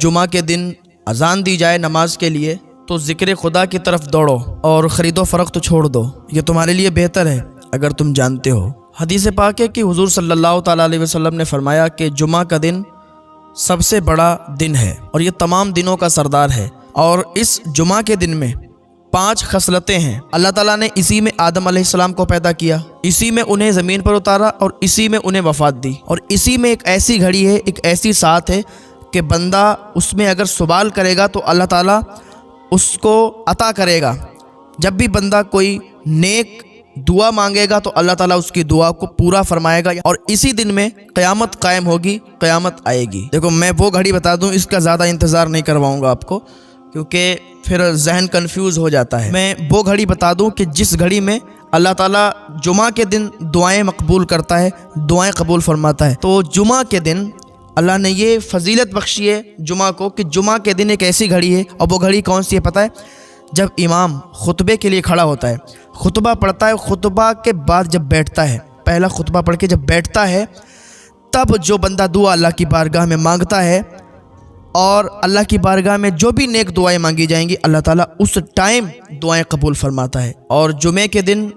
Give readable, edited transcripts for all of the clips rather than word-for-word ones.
جمعہ کے دن اذان دی جائے نماز کے لیے تو ذکر خدا کی طرف دوڑو اور خرید و فروخت چھوڑ دو، یہ تمہارے لیے بہتر ہے اگر تم جانتے ہو۔ حدیث پاک ہے کہ حضور صلی اللہ تعالیٰ علیہ وسلم نے فرمایا کہ جمعہ کا دن سب سے بڑا دن ہے اور یہ تمام دنوں کا سردار ہے، اور اس جمعہ کے دن میں 5 خصلتیں ہیں۔ اللہ تعالیٰ نے اسی میں آدم علیہ السلام کو پیدا کیا، اسی میں انہیں زمین پر اتارا اور اسی میں انہیں وفات دی، اور اسی میں ایک ایسی گھڑی ہے، ایک ایسی ساتھ ہے کہ بندہ اس میں اگر سوال کرے گا تو اللہ تعالیٰ اس کو عطا کرے گا۔ جب بھی بندہ کوئی نیک دعا مانگے گا تو اللہ تعالیٰ اس کی دعا کو پورا فرمائے گا، اور اسی دن میں قیامت قائم ہوگی، قیامت آئے گی۔ دیکھو میں وہ گھڑی بتا دوں، اس کا زیادہ انتظار نہیں کرواؤں گا آپ کو کیونکہ پھر ذہن کنفیوز ہو جاتا ہے۔ میں وہ گھڑی بتا دوں کہ جس گھڑی میں اللہ تعالیٰ جمعہ کے دن دعائیں مقبول کرتا ہے، دعائیں قبول فرماتا ہے۔ تو جمعہ کے دن اللہ نے یہ فضیلت بخشی ہے جمعہ کو کہ جمعہ کے دن ایک ایسی گھڑی ہے، اور وہ گھڑی کون سی ہے پتہ ہے؟ جب امام خطبے کے لیے کھڑا ہوتا ہے، خطبہ پڑھتا ہے، خطبہ کے بعد جب بیٹھتا ہے، پہلا خطبہ پڑھ کے جب بیٹھتا ہے، تب جو بندہ دعا اللہ کی بارگاہ میں مانگتا ہے اور اللہ کی بارگاہ میں جو بھی نیک دعائیں مانگی جائیں گی اللہ تعالیٰ اس ٹائم دعائیں قبول فرماتا ہے۔ اور جمعے کے دن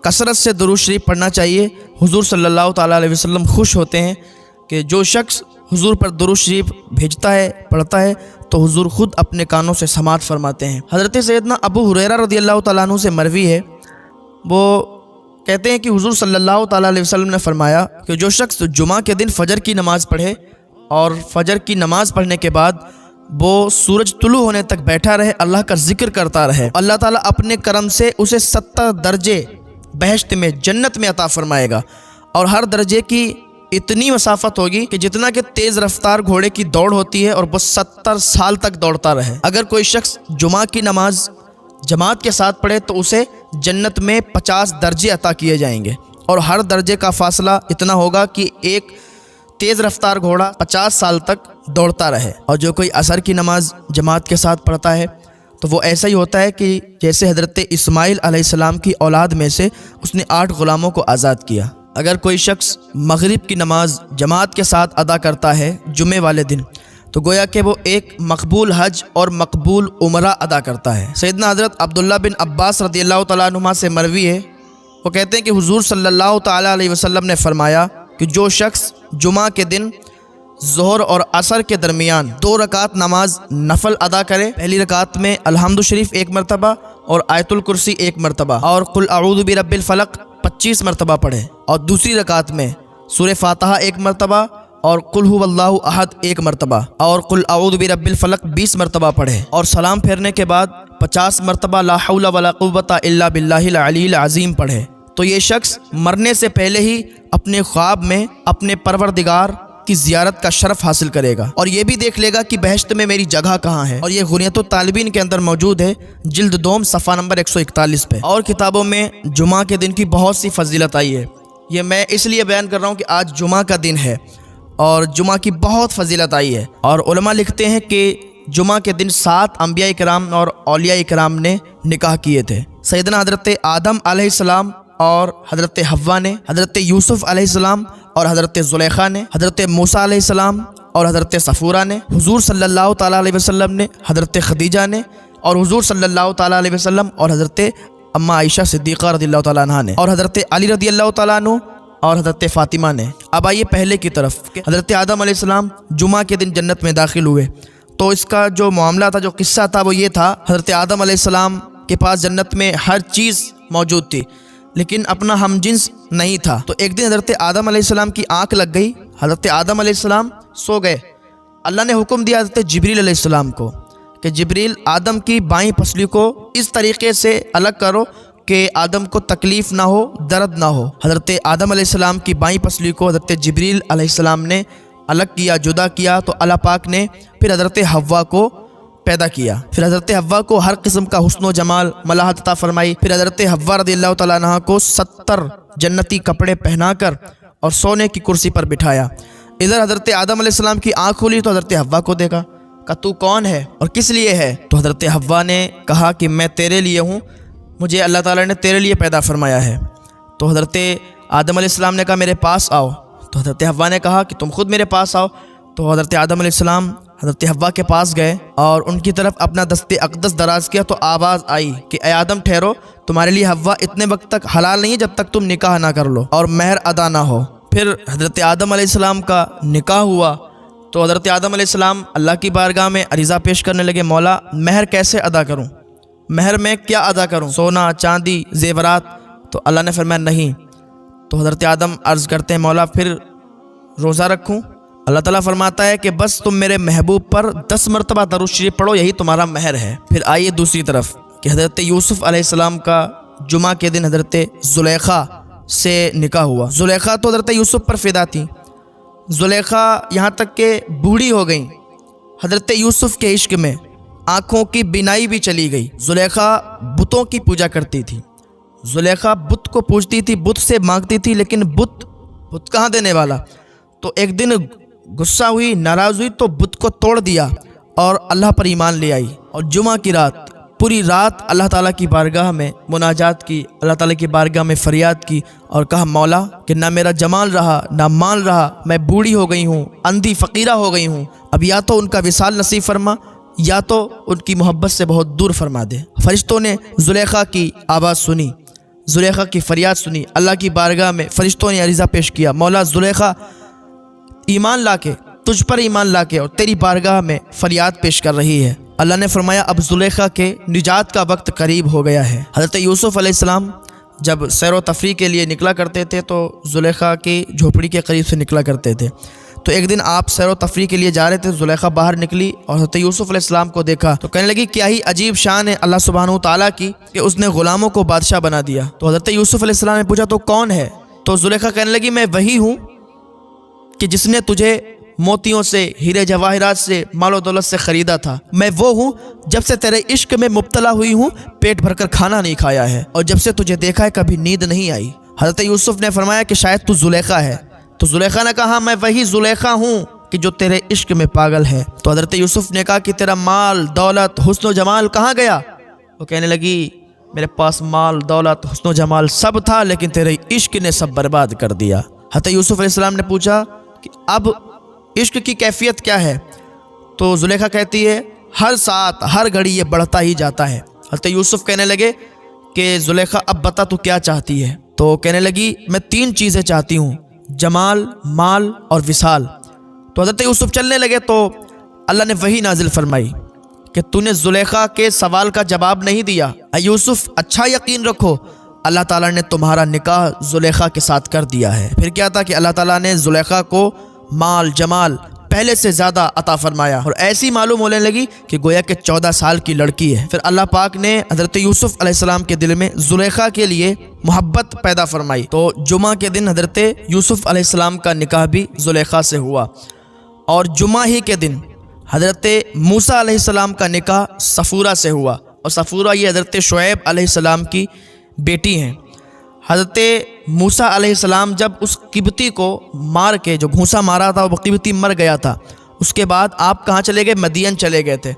کثرت سے درود شریف پڑھنا چاہیے۔ حضور صلی اللہ تعالیٰ علیہ وسلم خوش ہوتے ہیں کہ جو شخص حضور پر درود شریف بھیجتا ہے، پڑھتا ہے، تو حضور خود اپنے کانوں سے سماعت فرماتے ہیں۔ حضرت سیدنا ابو ہریرہ رضی اللہ تعالیٰ عنہ سے مروی ہے، وہ کہتے ہیں کہ حضور صلی اللہ تعالیٰ علیہ وسلم نے فرمایا کہ جو شخص جمعہ کے دن فجر کی نماز پڑھے اور فجر کی نماز پڑھنے کے بعد وہ سورج طلوع ہونے تک بیٹھا رہے، اللہ کا ذکر کرتا رہے، اللہ تعالیٰ اپنے کرم سے اسے 70 درجے بہشت میں، جنت میں عطا فرمائے گا، اور ہر درجے کی اتنی مسافت ہوگی کہ جتنا کہ تیز رفتار گھوڑے کی دوڑ ہوتی ہے، اور وہ 70 سال تک دوڑتا رہے۔ اگر کوئی شخص جمعہ کی نماز جماعت کے ساتھ پڑھے تو اسے جنت میں 50 درجے عطا کیے جائیں گے، اور ہر درجے کا فاصلہ اتنا ہوگا کہ ایک تیز رفتار گھوڑا 50 سال تک دوڑتا رہے۔ اور جو کوئی عصر کی نماز جماعت کے ساتھ پڑھتا ہے تو وہ ایسا ہی ہوتا ہے کہ جیسے حضرت اسماعیل علیہ السلام کی اولاد میں سے اس نے 8 غلاموں کو آزاد کیا۔ اگر کوئی شخص مغرب کی نماز جماعت کے ساتھ ادا کرتا ہے جمعے والے دن تو گویا کہ وہ ایک مقبول حج اور مقبول عمرہ ادا کرتا ہے۔ سیدنا حضرت عبداللہ بن عباس رضی اللہ تعالیٰ عنہما سے مروی ہے، وہ کہتے ہیں کہ حضور صلی اللہ تعالیٰ علیہ وسلم نے فرمایا کہ جو شخص جمعہ کے دن ظہر اور عصر کے درمیان 2 رکعت نماز نفل ادا کرے، پہلی رکعت میں الحمد شریف 1 مرتبہ اور آیت الکرسی 1 مرتبہ اور قل اعوذ برب الفلق 25 مرتبہ پڑھے، اور دوسری رکعت میں سورہ فاتحہ 1 مرتبہ اور قل هو اللہ احد 1 مرتبہ اور قل اعوذ برب الفلق 20 مرتبہ پڑھے، اور سلام پھیرنے کے بعد 50 مرتبہ لا حول ولا قوت الا باللہ العلی العظیم پڑھے۔ تو یہ شخص مرنے سے پہلے ہی اپنے خواب میں اپنے پروردگار کی زیارت کا شرف حاصل کرے گا، اور یہ بھی دیکھ لے گا کہ بہشت میں میری جگہ کہاں ہے، اور یہ غنیۃ الطالبین کے اندر موجود ہے، جلد 2 صفحہ نمبر 141 پہ۔ اور کتابوں میں جمعہ کے دن کی بہت سی فضیلت آئی ہے، یہ میں اس لیے بیان کر رہا ہوں کہ آج جمعہ کا دن ہے اور جمعہ کی بہت فضیلت آئی ہے۔ اور علماء لکھتے ہیں کہ جمعہ کے دن 7 انبیاء کرام اور اولیاء کرام نے نکاح کیے تھے۔ سیدنا حضرت آدم علیہ السلام اور حضرت حوا نے، حضرت یوسف علیہ السلام اور حضرت زلیخا نے، حضرت موسیٰ علیہ السلام اور حضرت صفورہ نے، حضور صلی اللہ تعالیٰ علیہ وسلم نے، حضرت خدیجہ نے، اور حضور صلی اللہ تعالیٰ علیہ وسلم اور حضرت اماں عائشہ صدیقہ رضی اللہ تعالیٰ عنہ نے، اور حضرت علی رضی اللہ تعالیٰ عنہ اور حضرت فاطمہ نے۔ اب آئیے پہلے کی طرف، حضرت آدم علیہ السلام جمعہ کے دن جنت میں داخل ہوئے، تو اس کا جو معاملہ تھا، جو قصہ تھا، وہ یہ تھا، حضرت آدم علیہ السلام کے پاس جنت میں ہر چیز موجود تھی لیکن اپنا ہم جنس نہیں تھا۔ تو ایک دن حضرت آدم علیہ السلام کی آنکھ لگ گئی، حضرت آدم علیہ السلام سو گئے۔ اللہ نے حکم دیا حضرت جبریل علیہ السلام کو کہ جبریل آدم کی بائیں پسلی کو اس طریقے سے الگ کرو کہ آدم کو تکلیف نہ ہو، درد نہ ہو۔ حضرت آدم علیہ السلام کی بائیں پسلی کو حضرت جبریل علیہ السلام نے الگ کیا، جدا کیا، تو اللہ پاک نے پھر حضرت حوا کو پیدا کیا۔ پھر حضرت حوا کو ہر قسم کا حسن و جمال ملاحت عطا فرمائی۔ پھر حضرت حوا رضی اللہ تعالیٰ عنہ کو 70 جنتی کپڑے پہنا کر اور سونے کی کرسی پر بٹھایا۔ ادھر حضرت آدم علیہ السلام کی آنکھ کھلی تو حضرت حوا کو دیکھا، کہا تو کون ہے اور کس لیے ہے؟ تو حضرت حوا نے کہا کہ میں تیرے لیے ہوں، مجھے اللہ تعالیٰ نے تیرے لیے پیدا فرمایا ہے۔ تو حضرت آدم علیہ السلام نے کہا میرے پاس آؤ۔ تو حضرت حوا نے کہا کہ تم خود میرے پاس آؤ۔ تو حضرت آدم علیہ السلام حضرت حوا کے پاس گئے اور ان کی طرف اپنا دست اقدس دراز کیا تو آواز آئی کہ اے آدم ٹھہرو، تمہارے لیے حوا اتنے وقت تک حلال نہیں ہے جب تک تم نکاح نہ کر لو اور مہر ادا نہ ہو۔ پھر حضرت آدم علیہ السلام کا نکاح ہوا تو حضرت آدم علیہ السلام اللہ کی بارگاہ میں عریضہ پیش کرنے لگے، مولا مہر کیسے ادا کروں، مہر میں کیا ادا کروں، سونا چاندی زیورات؟ تو اللہ نے فرمایا نہیں۔ تو حضرت آدم عرض کرتے ہیں مولا پھر روزہ رکھوں؟ اللہ تعالیٰ فرماتا ہے کہ بس تم میرے محبوب پر 10 مرتبہ درود شریف پڑھو، یہی تمہارا مہر ہے۔ پھر آئیے دوسری طرف کہ حضرت یوسف علیہ السلام کا جمعہ کے دن حضرت زلیخا سے نکاح ہوا۔ زلیخا تو حضرت یوسف پر فدا تھی، زلیخا یہاں تک کہ بوڑھی ہو گئیں حضرت یوسف کے عشق میں، آنکھوں کی بینائی بھی چلی گئی۔ زلیخا بتوں کی پوجا کرتی تھی، زلیخا بت کو پوجتی تھی، بت سے مانگتی تھی، لیکن بت کہاں دینے والا؟ تو ایک دن غصہ ہوئی، ناراض ہوئی تو بت کو توڑ دیا اور اللہ پر ایمان لے آئی، اور جمعہ کی رات پوری رات اللہ تعالیٰ کی بارگاہ میں مناجات کی، اللہ تعالیٰ کی بارگاہ میں فریاد کی اور کہا مولا کہ نہ میرا جمال رہا نہ مال رہا، میں بوڑھی ہو گئی ہوں، اندھی فقیرہ ہو گئی ہوں، اب یا تو ان کا وصال نصیب فرما یا تو ان کی محبت سے بہت دور فرما دے۔ فرشتوں نے زلیخا کی آواز سنی، زلیخا کی فریاد سنی، اللہ کی بارگاہ میں فرشتوں نے عریضہ پیش کیا، مولا زلیخا ایمان لا کے، تجھ پر ایمان لا کے اور تیری بارگاہ میں فریاد پیش کر رہی ہے۔ اللہ نے فرمایا اب زلیخا کے نجات کا وقت قریب ہو گیا ہے۔ حضرت یوسف علیہ السلام جب سیر و تفریح کے لیے نکلا کرتے تھے تو زلیخا کی جھوپڑی کے قریب سے نکلا کرتے تھے، تو ایک دن آپ سیر و تفریح کے لیے جا رہے تھے، زلیخا باہر نکلی اور حضرت یوسف علیہ السلام کو دیکھا تو کہنے لگی کیا ہی عجیب شان ہے اللہ سبحانہ و تعالیٰ کی کہ اس نے غلاموں کو بادشاہ بنا دیا۔ تو حضرت یوسف علیہ السلام نے پوچھا تو کون ہے؟ تو زلیخا کہنے لگی میں وہی ہوں کہ جس نے تجھے موتیوں سے، ہیرے جواہرات سے، مال و دولت سے خریدا تھا، میں وہ ہوں جب سے تیرے عشق میں مبتلا ہوئی ہوں پیٹ بھر کر کھانا نہیں کھایا ہے، اور جب سے تجھے دیکھا ہے کبھی نیند نہیں آئی۔ حضرت یوسف نے فرمایا کہ شاید تو زلیخا ہے، تو زلیخا نے کہا میں وہی زلیخا ہوں کہ جو تیرے عشق میں پاگل ہے۔ تو حضرت یوسف نے کہا کہ تیرا مال دولت حسن و جمال کہاں گیا؟ وہ کہنے لگی میرے پاس مال دولت حسن و جمال سب تھا لیکن تیرے عشق نے سب برباد کر دیا۔ حضرت یوسف علیہ السلام نے پوچھا کہ اب عشق کی کیفیت کیا ہے؟ تو زلیخا کہتی ہے ہر ساتھ ہر گھڑی یہ بڑھتا ہی جاتا ہے۔ حضرت یوسف کہنے لگے کہ زلیخا اب بتا تو کیا چاہتی ہے؟ تو کہنے لگی میں 3 چیزیں چاہتی ہوں، جمال، مال اور وصال۔ تو حضرت یوسف چلنے لگے تو اللہ نے وحی نازل فرمائی کہ تو نے زلیخا کے سوال کا جواب نہیں دیا، اے یوسف اچھا یقین رکھو اللہ تعالیٰ نے تمہارا نکاح زلیخا کے ساتھ کر دیا ہے۔ پھر کیا تھا کہ اللہ تعالیٰ نے زلیخا کو مال جمال پہلے سے زیادہ عطا فرمایا اور ایسی معلوم ہونے لگی کہ گویا کہ 14 سال کی لڑکی ہے۔ پھر اللہ پاک نے حضرت یوسف علیہ السلام کے دل میں زلیخا کے لیے محبت پیدا فرمائی، تو جمعہ کے دن حضرت یوسف علیہ السلام کا نکاح بھی زلیخا سے ہوا، اور جمعہ ہی کے دن حضرت موسیٰ علیہ السلام کا نکاح صفورہ سے ہوا، اور صفورہ یہ حضرت شعیب علیہ السلام کی بیٹی ہیں۔ حضرت موسیٰ علیہ السلام جب اس قبطی کو مار کے، جو گھونسا مارا تھا وہ قبطی مر گیا تھا، اس کے بعد آپ کہاں چلے گئے؟ مدین چلے گئے تھے۔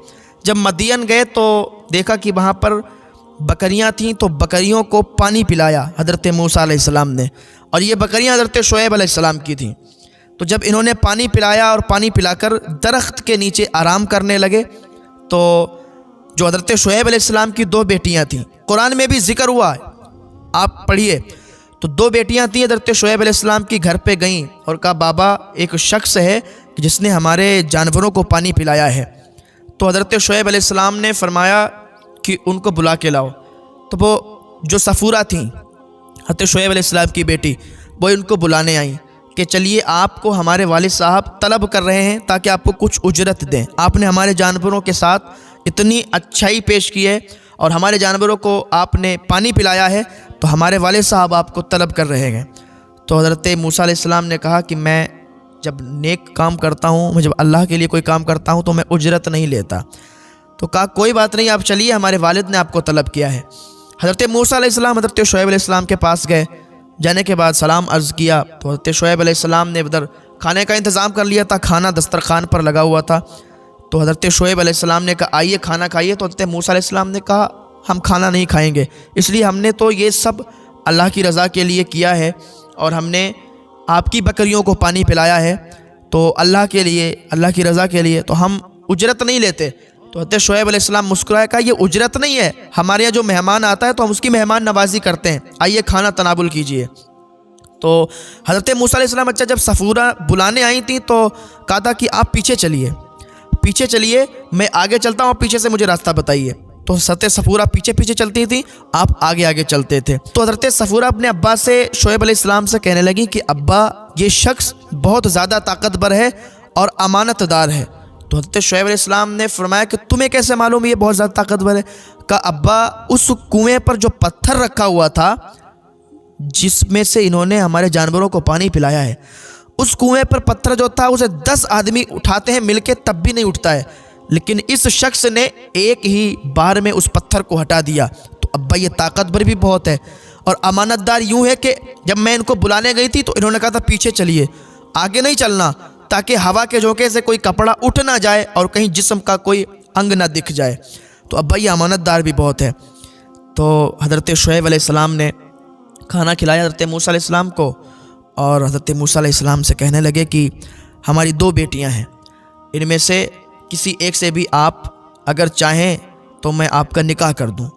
جب مدین گئے تو دیکھا کہ وہاں پر بکریاں تھیں، تو بکریوں کو پانی پلایا حضرت موسیٰ علیہ السلام نے، اور یہ بکریاں حضرت شعیب علیہ السلام کی تھیں۔ تو جب انہوں نے پانی پلایا اور پانی پلا کر درخت کے نیچے آرام کرنے لگے تو جو حضرت شعیب علیہ السلام کی 2 بیٹیاں تھیں، قرآن میں بھی ذکر ہوا ہے، آپ پڑھیے، تو 2 بیٹیاں تھیں حضرت شعیب علیہ السلام کی گھر پہ گئیں اور کہا بابا ایک شخص ہے جس نے ہمارے جانوروں کو پانی پلایا ہے۔ تو حضرت شعیب علیہ السلام نے فرمایا کہ ان کو بلا کے لاؤ۔ تو وہ جو صفورہ تھیں حضرت شعیب علیہ السلام کی بیٹی، وہ ان کو بلانے آئیں کہ چلیے آپ کو ہمارے والد صاحب طلب کر رہے ہیں تاکہ آپ کو کچھ اجرت دیں، آپ نے ہمارے جانوروں کے ساتھ اتنی اچھائی پیش کی ہے اور ہمارے جانوروں کو آپ نے پانی پلایا ہے، تو ہمارے والد صاحب آپ کو طلب کر رہے ہیں۔ تو حضرت موسیٰ علیہ السلام نے کہا کہ میں جب نیک کام کرتا ہوں، میں جب اللہ کے لیے کوئی کام کرتا ہوں تو میں اجرت نہیں لیتا۔ تو کہا کوئی بات نہیں، آپ چلیے، ہمارے والد نے آپ کو طلب کیا ہے۔ حضرت موسیٰ علیہ السلام حضرت شعیب علیہ السلام کے پاس گئے، جانے کے بعد سلام عرض کیا تو حضرت شعیب علیہ السلام نے ادھر کھانے کا انتظام کر لیا تھا، کھانا دسترخوان پر لگا ہوا تھا۔ تو حضرت شعیب علیہ السلام نے کہا آئیے کھانا کھائیے، تو حضرت موسیٰ علیہ السلام نے کہا ہم کھانا نہیں کھائیں گے، اس لیے ہم نے تو یہ سب اللہ کی رضا کے لیے کیا ہے، اور ہم نے آپ کی بکریوں کو پانی پلایا ہے تو اللہ کے لیے، اللہ کی رضا کے لیے، تو ہم اجرت نہیں لیتے؟ تو حضرت شعیب علیہ السلام مسکرائے، کہا یہ اجرت نہیں ہے، ہمارے یہاں جو مہمان آتا ہے تو ہم اس کی مہمان نوازی کرتے ہیں، آئیے کھانا تناول کیجئے۔ تو حضرت موسیٰ علیہ السلام جب صفورہ بلانے آئی تھیں تو کہا تھا کہ آپ پیچھے چلیے، میں آگے چلتا ہوں، آپ پیچھے سے مجھے راستہ بتائیے۔ تو حضرت صفورہ پیچھے چلتی تھیں، آپ آگے چلتے تھے۔ تو حضرت صفورہ اپنے ابا سے شعیب علیہ السلام سے کہنے لگی کہ ابا یہ شخص بہت زیادہ طاقتور ہے اور امانت دار ہے۔ تو حضرت شعیب علیہ السلام نے فرمایا کہ تمہیں کیسے معلوم یہ بہت زیادہ طاقتور ہے؟ کہا ابا اس کنویں پر جو پتھر رکھا ہوا تھا جس میں سے انہوں نے ہمارے جانوروں کو پانی پلایا ہے، اس کنویں پر پتھر جو تھا اسے 10 آدمی اٹھاتے ہیں مل کے تب بھی نہیں اٹھتا ہے، لیکن اس شخص نے ایک ہی بار میں اس پتھر کو ہٹا دیا۔ تو ابا یہ طاقتور بھی بہت ہے اور امانت دار یوں ہے کہ جب میں ان کو بلانے گئی تھی تو انہوں نے کہا تھا پیچھے چلیے، آگے نہیں چلنا، تاکہ ہوا کے جھونکے سے کوئی کپڑا اٹھ نہ جائے اور کہیں جسم کا کوئی انگ نہ دکھ جائے۔ تو ابا یہ امانت دار بھی بہت ہے۔ تو حضرت شعیب علیہ السلام نے کھانا کھلایا حضرت موسیٰ علیہ السلام کو، اور حضرت موسیٰ علیہ السلام سے کہنے لگے کہ ہماری 2 بیٹیاں ہیں، ان میں سے کسی ایک سے بھی آپ اگر چاہیں تو میں آپ کا نکاح کر دوں۔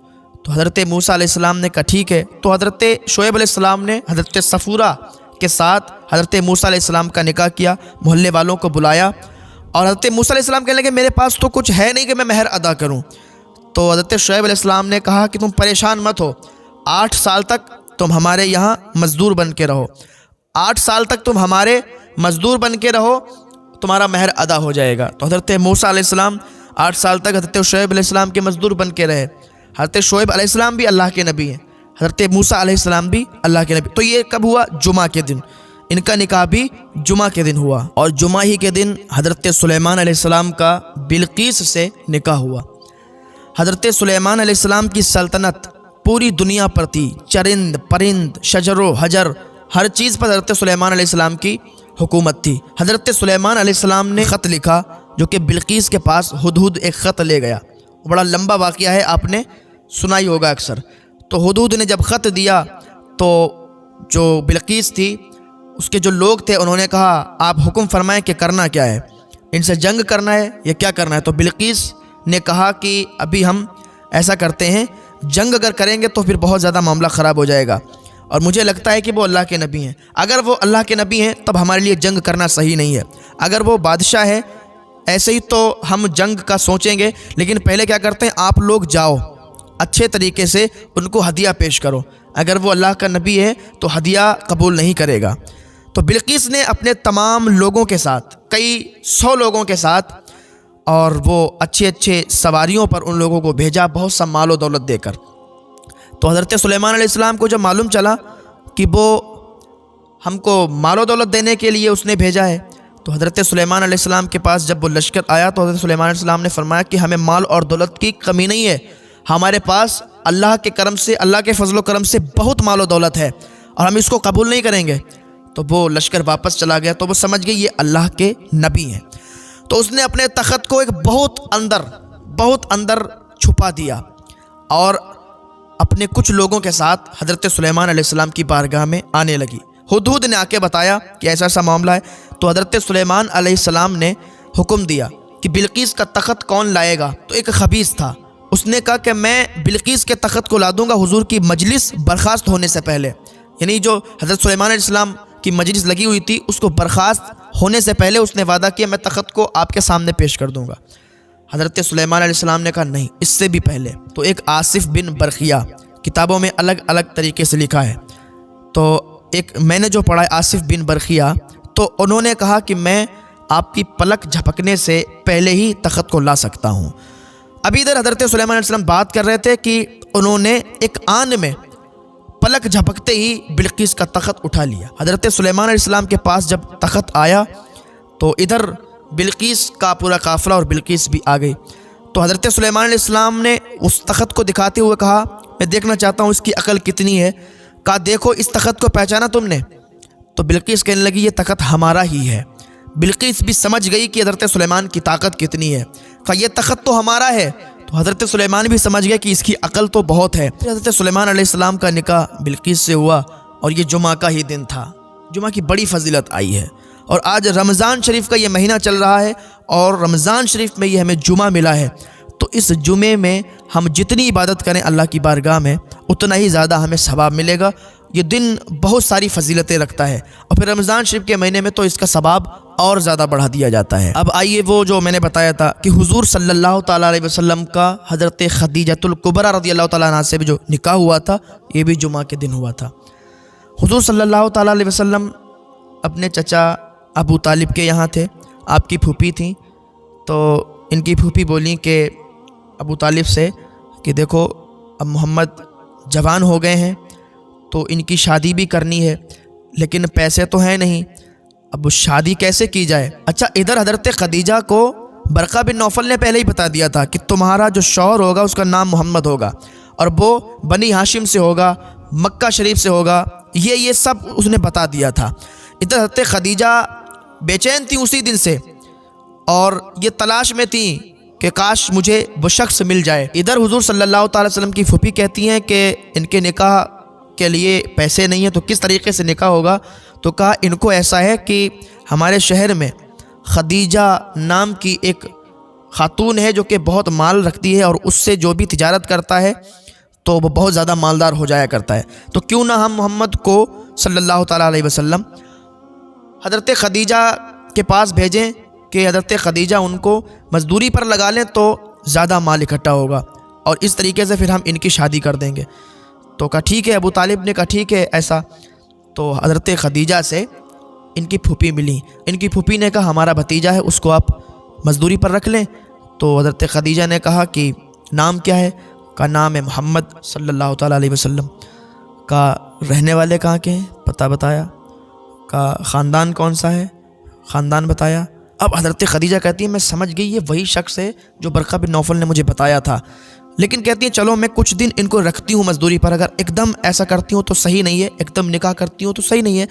تو حضرت موسیٰ علیہ السلام نے کہا ٹھیک ہے۔ تو حضرت شعیب علیہ السلام نے حضرت صفورہ کے ساتھ حضرت موسیٰ علیہ السلام کا نکاح کیا، محلے والوں کو بلایا، اور حضرت موسیٰ علیہ السلام کہنے لگے میرے پاس تو کچھ ہے نہیں کہ میں مہر ادا کروں۔ تو حضرت شعیب علیہ السلام نے کہا کہ تم پریشان مت ہو، 8 سال تک تم ہمارے یہاں مزدور بن کے رہو، 8 سال تک تم ہمارے مزدور بن کے رہو، تمہارا مہر ادا ہو جائے گا۔ تو حضرت موسیٰ علیہ السلام 8 سال تک حضرت شعیب علیہ السلام کے مزدور بن کے رہے۔ حضرت شعیب علیہ السلام بھی اللہ کے نبی ہیں، حضرت موسیٰ علیہ السلام بھی اللہ کے نبی۔ تو یہ کب ہوا؟ جمعہ کے دن، ان کا نکاح بھی جمعہ کے دن ہوا، اور جمعہ ہی کے دن حضرت سلیمان علیہ السلام کا بلقیس سے نکاح ہوا۔ حضرت سلیمان علیہ السلام کی سلطنت پوری دنیا پر تھی، چرند پرند شجر و حجر ہر چیز پر حضرت سلیمان علیہ السلام کی حکومت تھی۔ حضرت سلیمان علیہ السلام نے خط لکھا جو کہ بلقیس کے پاس ہدہد ایک خط لے گیا، بڑا لمبا واقعہ ہے، آپ نے سنا ہی ہوگا اکثر۔ تو ہدہد نے جب خط دیا تو جو بلقیس تھی اس کے جو لوگ تھے انہوں نے کہا آپ حکم فرمائیں کہ کرنا کیا ہے، ان سے جنگ کرنا ہے یا کیا کرنا ہے؟ تو بلقیس نے کہا کہ ابھی ہم ایسا کرتے ہیں، جنگ اگر کریں گے تو پھر بہت زیادہ معاملہ خراب ہو جائے گا، اور مجھے لگتا ہے کہ وہ اللہ کے نبی ہیں، اگر وہ اللہ کے نبی ہیں تب ہمارے لیے جنگ کرنا صحیح نہیں ہے، اگر وہ بادشاہ ہے ایسے ہی تو ہم جنگ کا سوچیں گے، لیکن پہلے کیا کرتے ہیں آپ لوگ جاؤ اچھے طریقے سے ان کو ہدیہ پیش کرو، اگر وہ اللہ کا نبی ہے تو ہدیہ قبول نہیں کرے گا۔ تو بلقیس نے اپنے تمام لوگوں کے ساتھ، کئی 100 لوگوں کے ساتھ، اور وہ اچھے سواریوں پر ان لوگوں کو بھیجا بہت سا مال و دولت دے کر۔ تو حضرت سلیمان علیہ السلام کو جب معلوم چلا کہ وہ ہم کو مال و دولت دینے کے لیے اس نے بھیجا ہے، تو حضرت سلیمان علیہ السلام کے پاس جب وہ لشکر آیا تو حضرت سلیمان علیہ السلام نے فرمایا کہ ہمیں مال اور دولت کی کمی نہیں ہے، ہمارے پاس اللہ کے کرم سے، اللہ کے فضل و کرم سے بہت مال و دولت ہے، اور ہم اس کو قبول نہیں کریں گے۔ تو وہ لشکر واپس چلا گیا، تو وہ سمجھ گئی یہ اللہ کے نبی ہیں۔ تو اس نے اپنے تخت کو ایک بہت اندر چھپا دیا، اور اپنے کچھ لوگوں کے ساتھ حضرت سلیمان علیہ السلام کی بارگاہ میں آنے لگی۔ ہدہد نے آ کے بتایا کہ ایسا معاملہ ہے، تو حضرت سلیمان علیہ السلام نے حکم دیا کہ بلقیس کا تخت کون لائے گا؟ تو ایک خبیث تھا، اس نے کہا کہ میں بلقیس کے تخت کو لا دوں گا حضور کی مجلس برخاست ہونے سے پہلے، یعنی جو حضرت سلیمان علیہ السلام کی مجلس لگی ہوئی تھی اس کو برخاست ہونے سے پہلے اس نے وعدہ کیا میں تخت کو آپ کے سامنے پیش کر دوں گا۔ حضرت سلیمان علیہ السلام نے کہا نہیں، اس سے بھی پہلے۔ تو ایک آصف بن برخیہ، کتابوں میں الگ طریقے سے لکھا ہے، تو ایک میں نے جو پڑھا ہے آصف بن برخیہ، تو انہوں نے کہا کہ میں آپ کی پلک جھپکنے سے پہلے ہی تخت کو لا سکتا ہوں۔ ابھی ادھر حضرت سلیمان علیہ السلام بات کر رہے تھے کہ انہوں نے ایک آن میں پلک جھپکتے ہی بلقیس کا تخت اٹھا لیا۔ حضرت سلیمان علیہ السلام کے پاس جب تخت آیا تو ادھر بلقیس کا پورا قافلہ اور بلقیس بھی آ گئی۔ تو حضرت سلیمان علیہ السلام نے اس تخت کو دکھاتے ہوئے کہا میں دیکھنا چاہتا ہوں اس کی عقل کتنی ہے۔ کہا دیکھو اس تخت کو پہچانا تم نے؟ تو بلقیس کہنے لگی یہ تخت ہمارا ہی ہے۔ بلقیس بھی سمجھ گئی کہ حضرت سلیمان کی طاقت کتنی ہے۔ کہا یہ تخت تو ہمارا ہے۔ تو حضرت سلیمان بھی سمجھ گئے کہ اس کی عقل تو بہت ہے۔ پھر حضرت سلیمان علیہ السلام کا نکاح بلقیس سے ہوا، اور یہ جمعہ کا ہی دن تھا۔ جمعہ کی بڑی فضیلت آئی ہے، اور آج رمضان شریف کا یہ مہینہ چل رہا ہے اور رمضان شریف میں یہ ہمیں جمعہ ملا ہے، تو اس جمعے میں ہم جتنی عبادت کریں اللہ کی بارگاہ میں اتنا ہی زیادہ ہمیں ثواب ملے گا۔ یہ دن بہت ساری فضیلتیں رکھتا ہے، اور پھر رمضان شریف کے مہینے میں تو اس کا ثواب اور زیادہ بڑھا دیا جاتا ہے۔ اب آئیے وہ جو میں نے بتایا تھا کہ حضور صلی اللہ تعالیٰ علیہ وسلم کا حضرت خدیجۃ الکبریٰ رضی اللہ تعالیٰ عنہا سے بھی جو نکاح ہوا تھا یہ بھی جمعہ کے دن ہوا تھا۔ حضور صلی اللہ تعالیٰ علیہ وسلم اپنے چچا ابو طالب کے یہاں تھے، آپ کی پھوپھی تھیں، تو ان کی پھوپھی بولیں کہ ابو طالب سے کہ دیکھو اب محمد جوان ہو گئے ہیں تو ان کی شادی بھی کرنی ہے، لیکن پیسے تو ہیں نہیں، اب شادی کیسے کی جائے؟ اچھا ادھر حضرت خدیجہ کو برقہ بن نوفل نے پہلے ہی بتا دیا تھا کہ تمہارا جو شوہر ہوگا اس کا نام محمد ہوگا اور وہ بنی ہاشم سے ہوگا، مکہ شریف سے ہوگا، یہ سب اس نے بتا دیا تھا۔ ادھر حضرت خدیجہ بے چین تھیں اسی دن سے اور یہ تلاش میں تھیں کہ کاش مجھے وہ شخص مل جائے۔ ادھر حضور صلی اللہ تعالی وسلم کی پھوپھی کہتی ہیں کہ ان کے نکاح کے لیے پیسے نہیں ہیں تو کس طریقے سے نکاح ہوگا؟ تو کہا ان کو ایسا ہے کہ ہمارے شہر میں خدیجہ نام کی ایک خاتون ہے جو کہ بہت مال رکھتی ہے اور اس سے جو بھی تجارت کرتا ہے تو وہ بہت زیادہ مالدار ہو جایا کرتا ہے، تو کیوں نہ ہم محمد کو صلی اللہ تعالیٰ علیہ وسلم حضرت خدیجہ کے پاس بھیجیں کہ حضرت خدیجہ ان کو مزدوری پر لگا لیں تو زیادہ مال اکٹھا ہوگا اور اس طریقے سے پھر ہم ان کی شادی کر دیں گے۔ تو کہا ٹھیک ہے، ابو طالب نے کہا ٹھیک ہے ایسا۔ تو حضرت خدیجہ سے ان کی پھوپھی ملی، ان کی پھوپھی نے کہا ہمارا بھتیجا ہے اس کو آپ مزدوری پر رکھ لیں۔ تو حضرت خدیجہ نے کہا کہ نام کیا ہے؟ کا نام ہے محمد صلی اللہ تعالیٰ علیہ وسلم۔ کا رہنے والے کہاں کے ہیں؟ پتہ بتایا۔ کا خاندان کون سا ہے؟ خاندان بتایا۔ اب حضرت خدیجہ کہتی ہیں میں سمجھ گئی یہ وہی شخص ہے جو برقہ بن نوفل نے مجھے بتایا تھا، لیکن کہتی ہیں چلو میں کچھ دن ان کو رکھتی ہوں مزدوری پر، اگر ایک دم ایسا کرتی ہوں تو صحیح نہیں ہے، ایک دم نکاح کرتی ہوں تو صحیح نہیں ہے،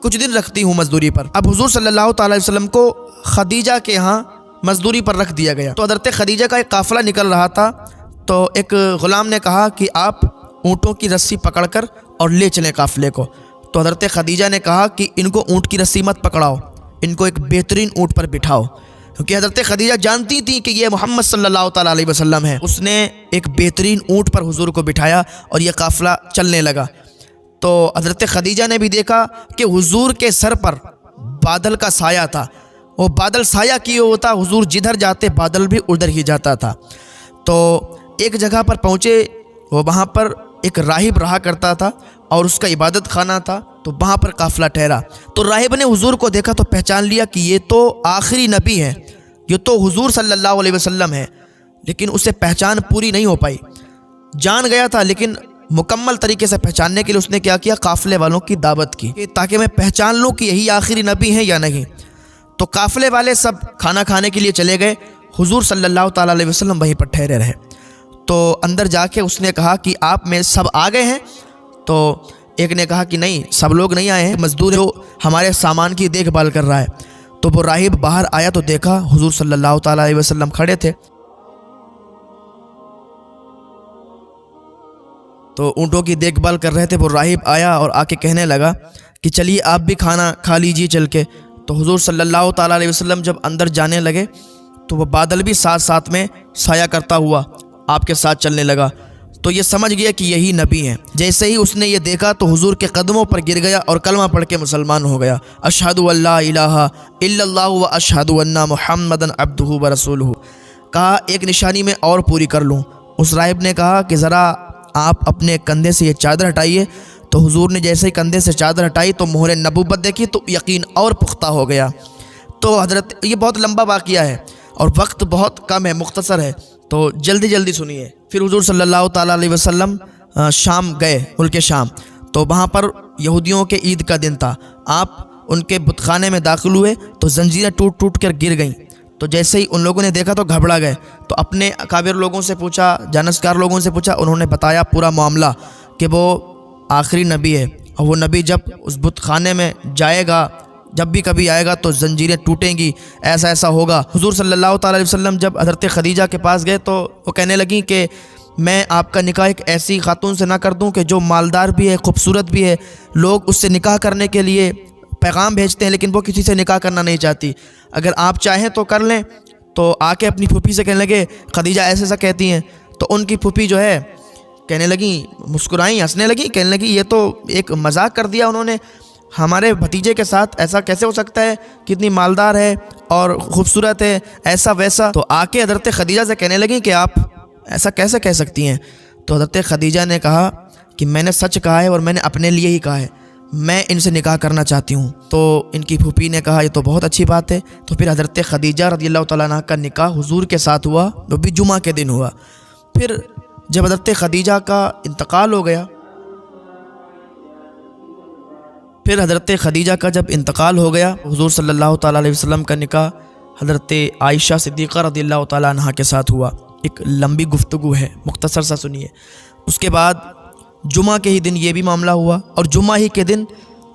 کچھ دن رکھتی ہوں مزدوری پر۔ اب حضور صلی اللہ تعالیٰ علیہ وسلم کو خدیجہ کے ہاں مزدوری پر رکھ دیا گیا۔ تو حضرت خدیجہ کا ایک قافلہ نکل رہا تھا، تو ایک غلام نے کہا کہ آپ اونٹوں کی رسی پکڑ کر اور لے چلیں قافلے کو۔ تو حضرت خدیجہ نے کہا کہ ان کو اونٹ کی رسی مت پکڑاؤ، ان کو ایک بہترین اونٹ پر بٹھاؤ، کیونکہ حضرت خدیجہ جانتی تھی کہ یہ محمد صلی اللہ تعالیٰ علیہ وسلم ہے۔ اس نے ایک بہترین اونٹ پر حضور کو بٹھایا اور یہ قافلہ چلنے لگا۔ تو حضرت خدیجہ نے بھی دیکھا کہ حضور کے سر پر بادل کا سایہ تھا، وہ بادل سایہ کیے ہوتا، حضور جدھر جاتے بادل بھی ادھر ہی جاتا تھا۔ تو ایک جگہ پر پہنچے، وہ وہاں پر ایک راہب رہا کرتا تھا اور اس کا عبادت خانہ تھا، تو وہاں پر قافلہ ٹھہرا۔ تو راہب نے حضور کو دیکھا تو پہچان لیا کہ یہ تو آخری نبی ہے، یہ تو حضور صلی اللہ علیہ وسلم ہے، لیکن اسے پہچان پوری نہیں ہو پائی۔ جان گیا تھا لیکن مکمل طریقے سے پہچاننے کے لیے اس نے کیا کیا؟ قافلے والوں کی دعوت کی تاکہ میں پہچان لوں کہ یہی آخری نبی ہیں یا نہیں۔ تو قافلے والے سب کھانا کھانے کے لیے چلے گئے، حضور صلی اللہ تعالیٰ علیہ وسلم وہیں پر ٹھہرے رہے۔ تو اندر جا کے اس نے کہا کہ آپ میں سب آ گئے ہیں؟ تو ایک نے کہا کہ نہیں، سب لوگ نہیں آئے ہیں، مزدور جو ہمارے سامان کی دیکھ بھال کر رہا ہے۔ تو وہ راہب باہر آیا تو دیکھا حضور صلی اللہ تعالیٰ علیہ وسلم کھڑے تھے۔ تو اونٹوں کی دیکھ بھال کر رہے تھے، وہ راہب آیا اور آ کے کہنے لگا کہ چلیے آپ بھی کھانا کھا لیجیے چل کے۔ تو حضور صلی اللہ تعالیٰ علیہ وسلم جب اندر جانے لگے تو وہ بادل بھی ساتھ ساتھ میں سایہ کرتا ہوا آپ کے ساتھ چلنے لگا، تو یہ سمجھ گیا کہ یہی نبی ہیں۔ جیسے ہی اس نے یہ دیکھا تو حضور کے قدموں پر گر گیا اور کلمہ پڑھ کے مسلمان ہو گیا، اشہد ان لا الہ الا اللہ و اشہد ان محمدا عبدہ و رسولہ۔ کہا ایک نشانی میں اور پوری کر لوں۔ اس راہب نے کہا کہ ذرا آپ اپنے کندھے سے یہ چادر ہٹائیے۔ تو حضور نے جیسے ہی کندھے سے چادر ہٹائی تو مہر نبوت دیکھی تو یقین اور پختہ ہو گیا۔ تو حضرت یہ بہت لمبا واقعہ ہے اور وقت بہت کم ہے، مختصر ہے، تو جلدی جلدی سنیے۔ پھر حضور صلی اللہ تعالیٰ علیہ وسلم شام گئے، ملک شام، تو وہاں پر یہودیوں کے عید کا دن تھا۔ آپ ان کے بت خانے میں داخل ہوئے تو زنجیریں ٹوٹ ٹوٹ کر گر گئیں۔ تو جیسے ہی ان لوگوں نے دیکھا تو گھبرا گئے، تو اپنے اکابر لوگوں سے پوچھا، جانشکار لوگوں سے پوچھا، انہوں نے بتایا پورا معاملہ کہ وہ آخری نبی ہے اور وہ نبی جب اس بت خانے میں جائے گا، جب بھی کبھی آئے گا تو زنجیریں ٹوٹیں گی، ایسا ایسا ہوگا۔ حضور صلی اللہ تعالیٰ علیہ وسلم جب حضرت خدیجہ کے پاس گئے تو وہ کہنے لگیں کہ میں آپ کا نکاح ایک ایسی خاتون سے نہ کر دوں کہ جو مالدار بھی ہے، خوبصورت بھی ہے، لوگ اس سے نکاح کرنے کے لیے پیغام بھیجتے ہیں لیکن وہ کسی سے نکاح کرنا نہیں چاہتی. اگر آپ چاہیں تو کر لیں. تو آ کے اپنی پھوپھی سے کہنے لگے خدیجہ ایسا ایسا کہتی ہیں. تو ان کی پھوپھی جو ہے کہنے لگیں، مسکرائیں، ہنسنے لگیں، کہنے لگیں یہ تو ایک مذاق کر دیا انہوں نے، ہمارے بھتیجے کے ساتھ ایسا کیسے ہو سکتا ہے، کتنی مالدار ہے اور خوبصورت ہے، ایسا ویسا. تو آ کے حضرت خدیجہ سے کہنے لگیں کہ آپ ایسا کیسے کہہ سکتی ہیں. تو حضرت خدیجہ نے کہا کہ میں نے سچ کہا ہے اور میں نے اپنے لیے ہی کہا ہے، میں ان سے نکاح کرنا چاہتی ہوں. تو ان کی پھوپھی نے کہا یہ تو بہت اچھی بات ہے. تو پھر حضرت خدیجہ رضی اللہ تعالیٰ عنہ کا نکاح حضور کے ساتھ ہوا، وہ بھی جمعہ کے دن ہوا. پھر جب حضرت خدیجہ کا انتقال ہو گیا، پھر حضرت خدیجہ کا جب انتقال ہو گیا، حضور صلی اللہ تعالیٰ علیہ وسلم کا نکاح حضرت عائشہ صدیقہ رضی اللہ تعالیٰ عنہ کے ساتھ ہوا. ایک لمبی گفتگو ہے، مختصر سا سنیے. اس کے بعد جمعہ کے ہی دن یہ بھی معاملہ ہوا، اور جمعہ ہی کے دن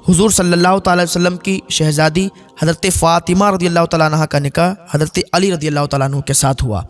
حضور صلی اللہ تعالیٰ علیہ وسلم کی شہزادی حضرت فاطمہ رضی اللہ تعالیٰ عنہ کا نکاح حضرت علی رضی اللہ تعالیٰ عنہ کے ساتھ ہوا.